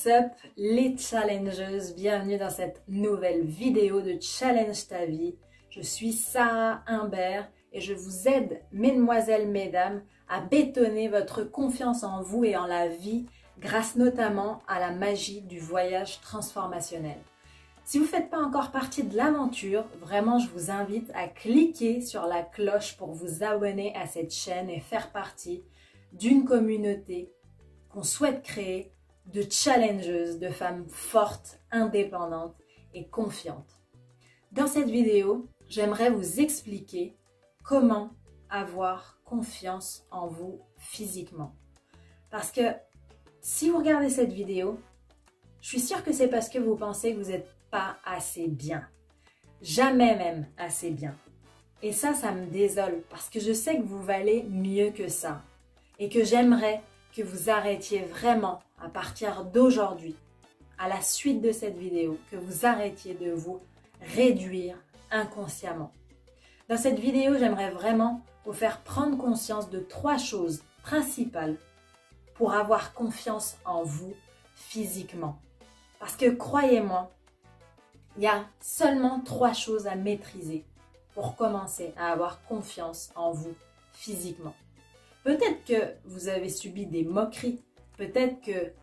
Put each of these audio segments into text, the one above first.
What's up les challengeuses, bienvenue dans cette nouvelle vidéo de Challenge ta vie. Je suis Sarah Humbert et je vous aide, mesdemoiselles, mesdames, à bétonner votre confiance en vous et en la vie grâce notamment à la magie du voyage transformationnel. Si vous ne faites pas encore partie de l'aventure, vraiment je vous invite à cliquer sur la cloche pour vous abonner à cette chaîne et faire partie d'une communauté qu'on souhaite créer de challengeuses, de femmes fortes, indépendantes et confiantes. Dans cette vidéo, j'aimerais vous expliquer comment avoir confiance en vous physiquement. Parce que si vous regardez cette vidéo, je suis sûre que c'est parce que vous pensez que vous n'êtes pas assez bien. Jamais même assez bien. Et ça me désole parce que je sais que vous valez mieux que ça. Et que j'aimerais que vous arrêtiez vraiment à partir d'aujourd'hui, à la suite de cette vidéo, que vous arrêtiez de vous réduire inconsciemment. Dans cette vidéo, j'aimerais vraiment vous faire prendre conscience de 3 choses principales pour avoir confiance en vous physiquement. Parce que croyez-moi, il y a seulement 3 choses à maîtriser pour commencer à avoir confiance en vous physiquement. Peut-être que vous avez subi des moqueries, peut-être que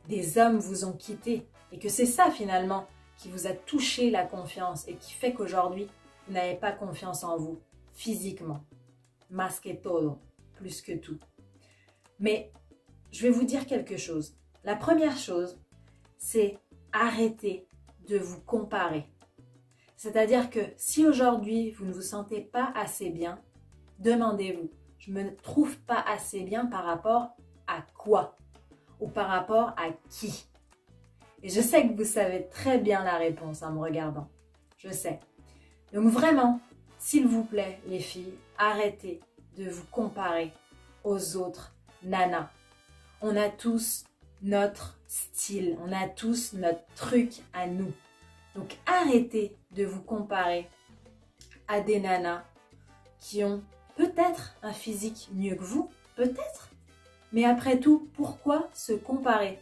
des hommes vous ont quitté et que c'est ça finalement qui vous a touché la confiance et qui fait qu'aujourd'hui, vous n'avez pas confiance en vous physiquement. Más que todo, plus que tout. Mais je vais vous dire quelque chose. La première chose, c'est arrêter de vous comparer. C'est-à-dire que si aujourd'hui, vous ne vous sentez pas assez bien, demandez-vous, je ne me trouve pas assez bien par rapport à quoi? Ou par rapport à qui? Et je sais que vous savez très bien la réponse en me regardant. Je sais. Donc vraiment, s'il vous plaît, les filles, arrêtez de vous comparer aux autres nanas. On a tous notre style, on a tous notre truc à nous. Donc arrêtez de vous comparer à des nanas qui ont peut-être un physique mieux que vous, peut-être. Mais après tout, pourquoi se comparer?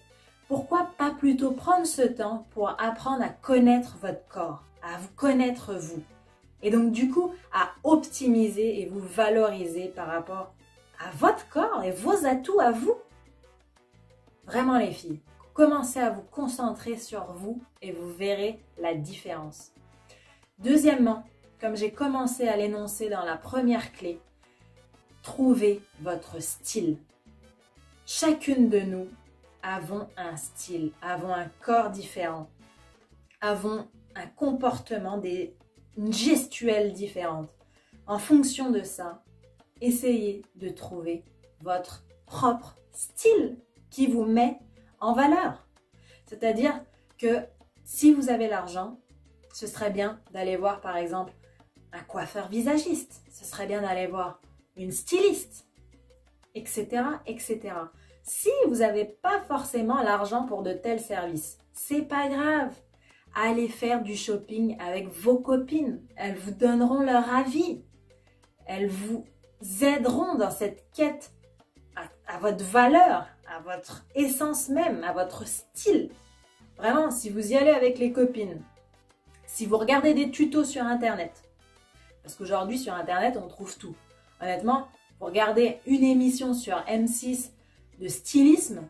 Pourquoi pas plutôt prendre ce temps pour apprendre à connaître votre corps, à vous connaître vous? Et donc du coup, à optimiser et vous valoriser par rapport à votre corps et vos atouts à vous. Vraiment les filles, commencez à vous concentrer sur vous et vous verrez la différence. Deuxièmement, comme j'ai commencé à l'énoncer dans la première clé, trouvez votre style. Chacune de nous avons un style, avons un corps différent, avons un comportement, une gestuelle différente. En fonction de ça, essayez de trouver votre propre style qui vous met en valeur. C'est-à-dire que si vous avez l'argent, ce serait bien d'aller voir par exemple un coiffeur visagiste, ce serait bien d'aller voir une styliste, etc., etc. Si vous n'avez pas forcément l'argent pour de tels services, c'est pas grave. Allez faire du shopping avec vos copines. Elles vous donneront leur avis. Elles vous aideront dans cette quête à votre valeur, à votre essence même, à votre style. Vraiment, si vous y allez avec les copines, si vous regardez des tutos sur Internet, parce qu'aujourd'hui sur Internet, on trouve tout. Honnêtement, vous regardez une émission sur M6 de stylisme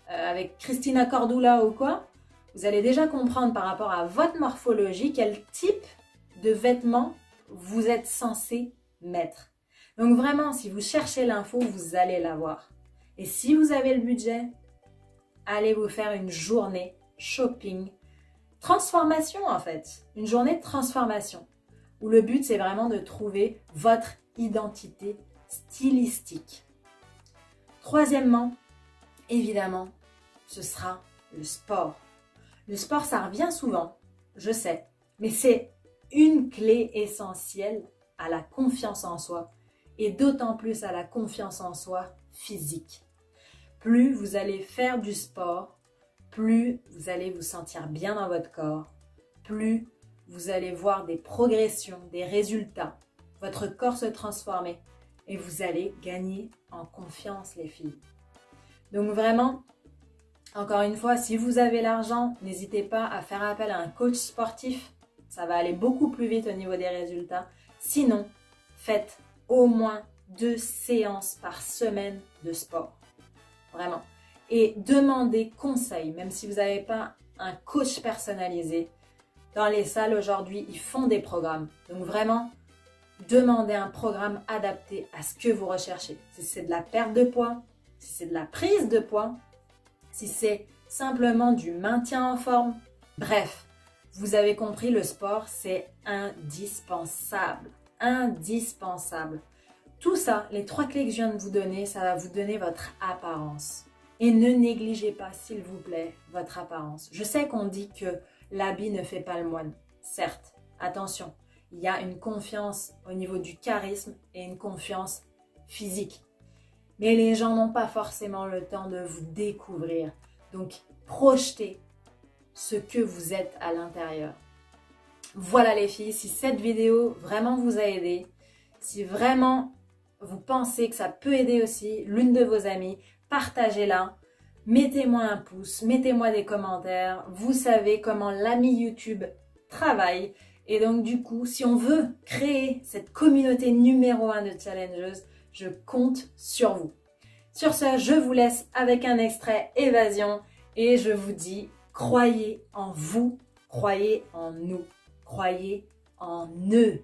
avec Christina Cordula ou quoi, vous allez déjà comprendre par rapport à votre morphologie quel type de vêtements vous êtes censé mettre. Donc vraiment, si vous cherchez l'info, vous allez l'avoir. Et si vous avez le budget, allez vous faire une journée shopping, transformation en fait, une journée de transformation, où le but c'est vraiment de trouver votre identité stylistique. Troisièmement, évidemment, ce sera le sport. Le sport, ça revient souvent, je sais, mais c'est une clé essentielle à la confiance en soi et d'autant plus à la confiance en soi physique. Plus vous allez faire du sport, plus vous allez vous sentir bien dans votre corps, plus vous allez voir des progressions, des résultats, votre corps se transformer et vous allez gagner en confiance les filles. Donc vraiment, Encore une fois, si vous avez l'argent, n'hésitez pas à faire appel à un coach sportif. Ça va aller beaucoup plus vite au niveau des résultats. Sinon, faites au moins 2 séances par semaine de sport. Vraiment. Et demandez conseil, même si vous n'avez pas un coach personnalisé. Dans les salles aujourd'hui, ils font des programmes. Donc vraiment, demandez un programme adapté à ce que vous recherchez. Si c'est de la perte de poids, si c'est de la prise de poids, si c'est simplement du maintien en forme. Bref, vous avez compris, le sport, c'est indispensable. Indispensable. Tout ça, les 3 clés que je viens de vous donner, ça va vous donner votre apparence. Et ne négligez pas, s'il vous plaît, votre apparence. Je sais qu'on dit que l'habit ne fait pas le moine. Certes, attention, il y a une confiance au niveau du charisme et une confiance physique. Mais les gens n'ont pas forcément le temps de vous découvrir. Donc, projetez ce que vous êtes à l'intérieur. Voilà les filles, si cette vidéo vraiment vous a aidé, si vraiment vous pensez que ça peut aider aussi l'une de vos amies, partagez-la, mettez-moi un pouce, mettez-moi des commentaires. Vous savez comment l'ami YouTube travaille. Et donc du coup, si on veut créer cette communauté numéro 1 de challengeuses, je compte sur vous. Sur ce, je vous laisse avec un extrait Évasion et je vous dis, croyez en vous, croyez en nous, croyez en eux.